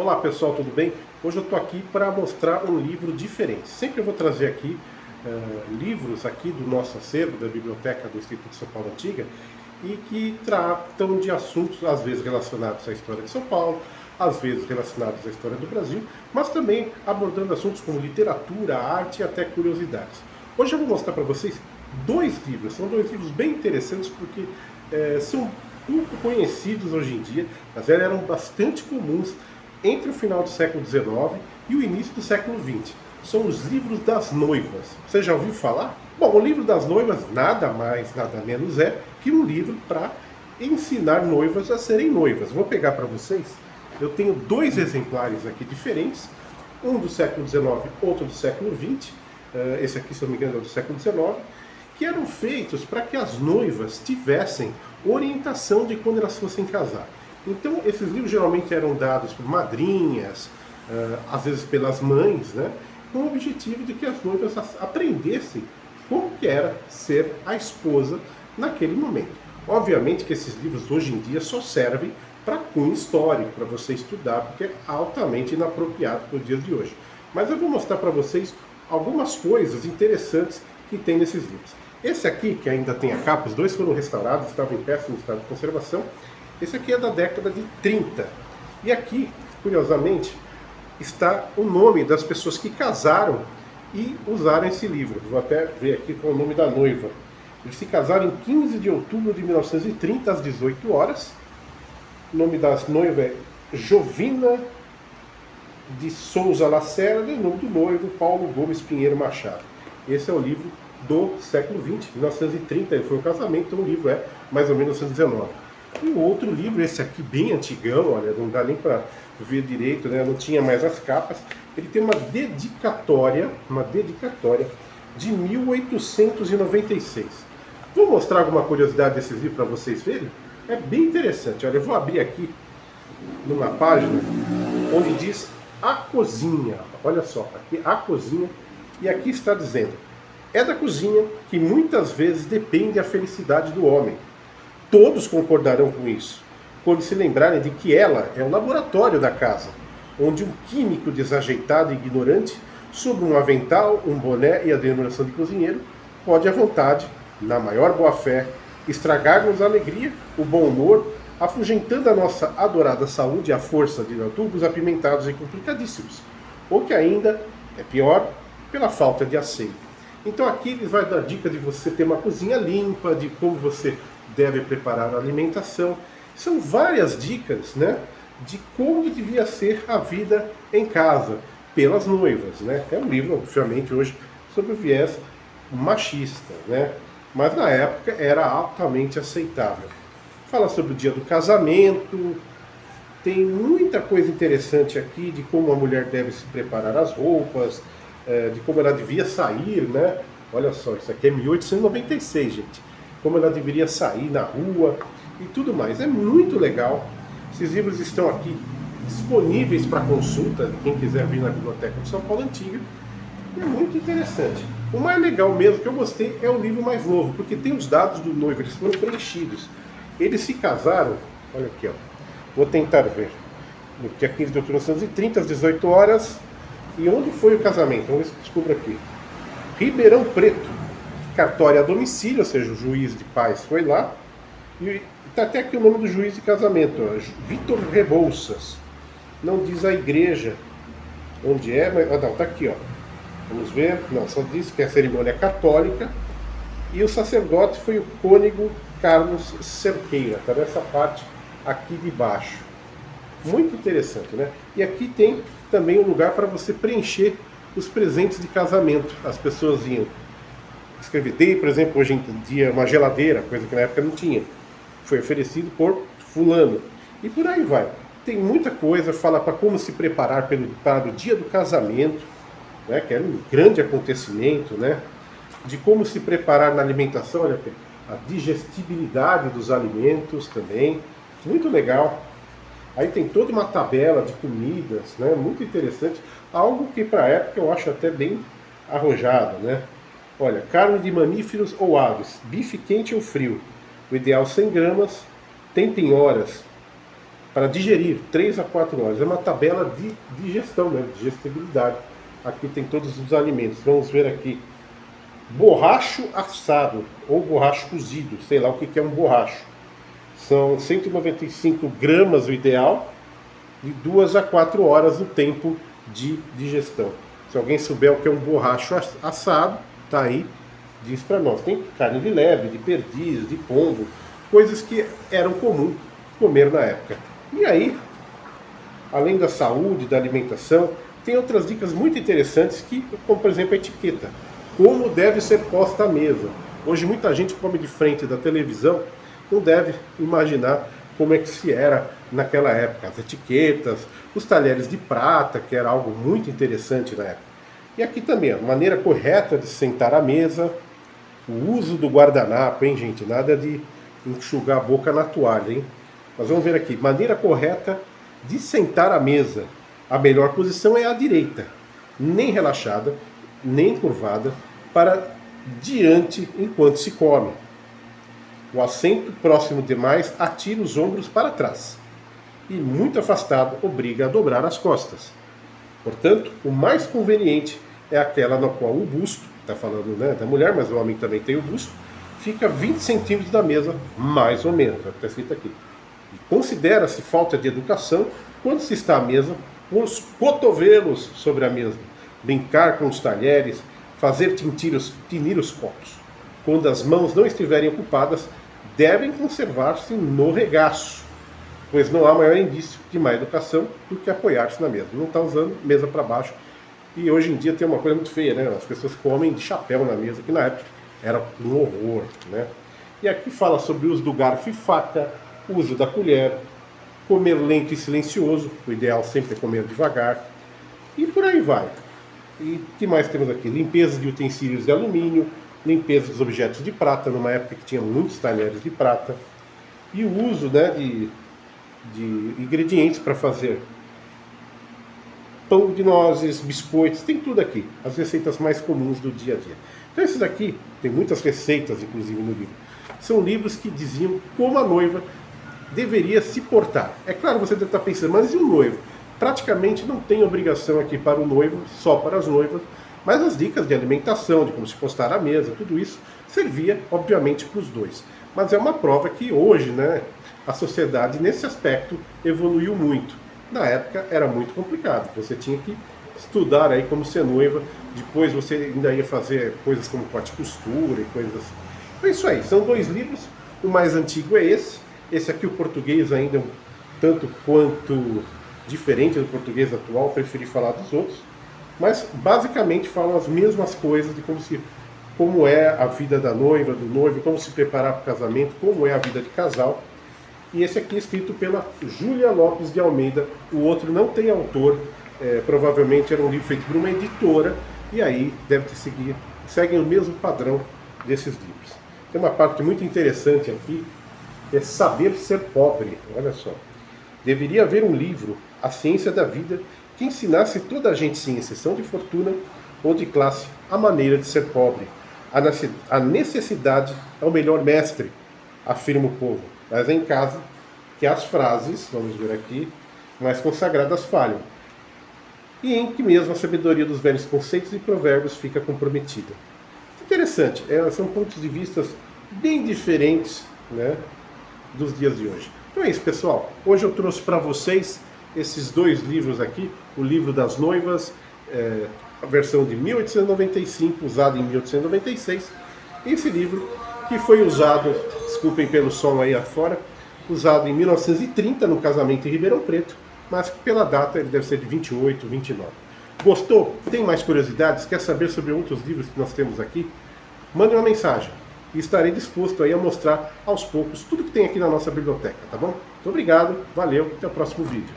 Olá pessoal, tudo bem? Hoje eu estou aqui para mostrar um livro diferente. Sempre eu vou trazer aqui livros aqui do nosso acervo, da biblioteca do Instituto São Paulo Antiga, e que tratam de assuntos às vezes relacionados à história de São Paulo, às vezes relacionados à história do Brasil, mas também abordando assuntos como literatura, arte e até curiosidades. Hoje eu vou mostrar para vocês dois livros, são dois livros bem interessantes porque são pouco conhecidos hoje em dia, mas eram bastante comuns entre o final do século XIX e o início do século XX. São os livros das noivas. Você já ouviu falar? Bom, o livro das noivas nada mais, nada menos é que um livro para ensinar noivas a serem noivas. Vou pegar para vocês. Eu tenho dois exemplares aqui diferentes, um do século XIX, outro do século XX. Esse aqui, se não me engano, é do século XIX, que eram feitos para que as noivas tivessem orientação de quando elas fossem casar. Então, esses livros geralmente eram dados por madrinhas, às vezes pelas mães, né, com o objetivo de que as noivas aprendessem como que era ser a esposa naquele momento. Obviamente que esses livros hoje em dia só servem para cunho histórico, para você estudar, porque é altamente inapropriado para os dias de hoje. Mas eu vou mostrar para vocês algumas coisas interessantes que tem nesses livros. Esse aqui, que ainda tem a capa, os dois foram restaurados, estavam em péssimo estado de conservação. Esse aqui é da década de 30. E aqui, curiosamente, está o nome das pessoas que casaram e usaram esse livro. Vou até ver aqui qual é o nome da noiva. Eles se casaram em 15 de outubro de 1930, às 18 horas. O nome das noivas é Jovina de Souza Lacerda e o nome do noivo, Paulo Gomes Pinheiro Machado. Esse é o livro do século XX, 1930, foi o casamento, então o livro é mais ou menos 1919. E o outro livro, esse aqui bem antigão, olha, não dá nem para ver direito, né? Não tinha mais as capas. Ele tem uma dedicatória de 1896. Vou mostrar alguma curiosidade desse livro para vocês verem. É bem interessante. Olha, eu vou abrir aqui numa página onde diz a cozinha. Olha só, aqui a cozinha. E aqui está dizendo: é da cozinha que muitas vezes depende a felicidade do homem. Todos concordarão com isso, quando se lembrarem de que ela é o laboratório da casa, onde um químico desajeitado e ignorante, sob um avental, um boné e a denominação de cozinheiro, pode à vontade, na maior boa-fé, estragar-nos a alegria, o bom humor, afugentando a nossa adorada saúde à força de tubos apimentados e complicadíssimos, ou que ainda é pior, pela falta de asseio. Então aqui ele vai dar dica de você ter uma cozinha limpa, de como você deve preparar a alimentação. São várias dicas, né, de como devia ser a vida em casa, pelas noivas, né? É um livro, obviamente, hoje, sobre o viés machista, né? Mas na época era altamente aceitável. Fala sobre o dia do casamento, tem muita coisa interessante aqui de como a mulher deve se preparar as roupas, de como ela devia sair, né? Olha só, isso aqui é 1896, gente. Como ela deveria sair na rua e tudo mais. É muito legal. Esses livros estão aqui disponíveis para consulta, quem quiser vir na Biblioteca de São Paulo Antiga. É muito interessante. O mais legal mesmo que eu gostei é o livro mais novo, porque tem os dados do noivo, eles foram preenchidos. Eles se casaram, olha aqui, ó. Vou tentar ver. No dia 15 de outubro de 1930, às 18 horas. E onde foi o casamento? Vamos ver se eu descubro aqui. Ribeirão Preto. Cartório a domicílio, ou seja, o juiz de paz foi lá. E está até aqui o nome do juiz de casamento, ó, Vitor Rebouças. Não diz a igreja onde é, mas não, está aqui, ó. Vamos ver. Não, só diz que a cerimônia é católica. E o sacerdote foi o cônego Carlos Cerqueira. Está nessa parte aqui de baixo. Muito interessante, né? E aqui tem também um lugar para você preencher os presentes de casamento. As pessoas iam escrever, dei, por exemplo, hoje em dia uma geladeira, coisa que na época não tinha. Foi oferecido por fulano. E por aí vai. Tem muita coisa, fala para como se preparar para o dia do casamento, né, que era um grande acontecimento, né? De como se preparar na alimentação, olha, a digestibilidade dos alimentos também. Muito legal. Aí tem toda uma tabela de comidas, né? Muito interessante. Algo que para a época eu acho até bem arrojado, né? Olha, carne de mamíferos ou aves, bife quente ou frio. O ideal 100 gramas, tempo em horas. para digerir 3 a 4 horas. É uma tabela de digestão, né? Digestibilidade. Aqui tem todos os alimentos. Vamos ver aqui. Borracho assado ou borracho cozido, sei lá o que é um borracho. São 195 gramas o ideal, de 2 a 4 horas o tempo de digestão. Se alguém souber o que é um borracho assado, tá aí, diz para nós. Tem carne de lebre, de perdiz, de pombo, coisas que eram comum comer na época. E aí, além da saúde, da alimentação, tem outras dicas muito interessantes, como por exemplo a etiqueta. Como deve ser posta a mesa. Hoje muita gente come de frente da televisão, não deve imaginar como é que se era naquela época. As etiquetas, os talheres de prata, que era algo muito interessante na época. E aqui também, a maneira correta de sentar à mesa, o uso do guardanapo, hein, gente? Nada de enxugar a boca na toalha, hein? Nós vamos ver aqui, maneira correta de sentar à mesa. A melhor posição é a direita, nem relaxada, nem curvada, para diante enquanto se come. O assento próximo demais atira os ombros para trás. E muito afastado obriga a dobrar as costas. Portanto, o mais conveniente é aquela na qual o busto, está falando, né, da mulher, mas o homem também tem o busto, fica 20 centímetros da mesa, mais ou menos, é o que está escrito aqui. E considera-se falta de educação quando se está à mesa, com os cotovelos sobre a mesa, brincar com os talheres, fazer tinir os copos. Quando as mãos não estiverem ocupadas, devem conservar-se no regaço, pois não há maior indício de má educação do que apoiar-se na mesa. Não está usando mesa para baixo. E hoje em dia tem uma coisa muito feia, né? As pessoas comem de chapéu na mesa, que na época era um horror, né? E aqui fala sobre o uso do garfo e faca, o uso da colher, comer lento e silencioso, o ideal sempre é comer devagar, e por aí vai. E o que mais temos aqui? Limpeza de utensílios de alumínio, limpeza dos objetos de prata, numa época que tinha muitos talheres de prata, e o uso, né, de ingredientes para fazer pão de nozes, biscoitos, tem tudo aqui, as receitas mais comuns do dia a dia. Então esses aqui, tem muitas receitas inclusive no livro, são livros que diziam como a noiva deveria se portar. É claro, você deve estar pensando, mas e o noivo? Praticamente não tem obrigação aqui para o noivo, só para as noivas, mas as dicas de alimentação, de como se postar à mesa, tudo isso servia, obviamente, para os dois. Mas é uma prova que hoje, né, a sociedade, nesse aspecto, evoluiu muito. Na época era muito complicado, você tinha que estudar aí como ser noiva, depois você ainda ia fazer coisas como corte e costura e coisas assim. Então é isso aí, são 2 livros, o mais antigo é esse aqui o português ainda é um tanto quanto diferente do português atual, preferi falar dos outros, mas basicamente falam as mesmas coisas de como é a vida da noiva, do noivo, como se preparar para o casamento, como é a vida de casal. E esse aqui é escrito pela Júlia Lopes de Almeida, o outro não tem autor, provavelmente era um livro feito por uma editora, e aí deve seguem o mesmo padrão desses livros. Tem uma parte muito interessante aqui, é saber ser pobre, olha só. Deveria haver um livro, A Ciência da Vida, que ensinasse toda a gente, sem exceção de fortuna ou de classe, a maneira de ser pobre. A necessidade é o melhor mestre, afirma o povo. Mas é em casa que as frases, vamos ver aqui, mais consagradas falham. E em que mesmo a sabedoria dos velhos conceitos e provérbios fica comprometida. Interessante, são pontos de vista bem diferentes, né, dos dias de hoje. Então é isso, pessoal. Hoje eu trouxe para vocês esses 2 livros aqui, o livro das noivas, a versão de 1895, usado em 1896, e esse livro que foi usado, desculpem pelo som aí afora, usado em 1930 no casamento em Ribeirão Preto, mas que pela data ele deve ser de 28, 29. Gostou? Tem mais curiosidades? Quer saber sobre outros livros que nós temos aqui? Mande uma mensagem e estarei disposto aí a mostrar aos poucos tudo que tem aqui na nossa biblioteca, tá bom? Muito obrigado, valeu, até o próximo vídeo.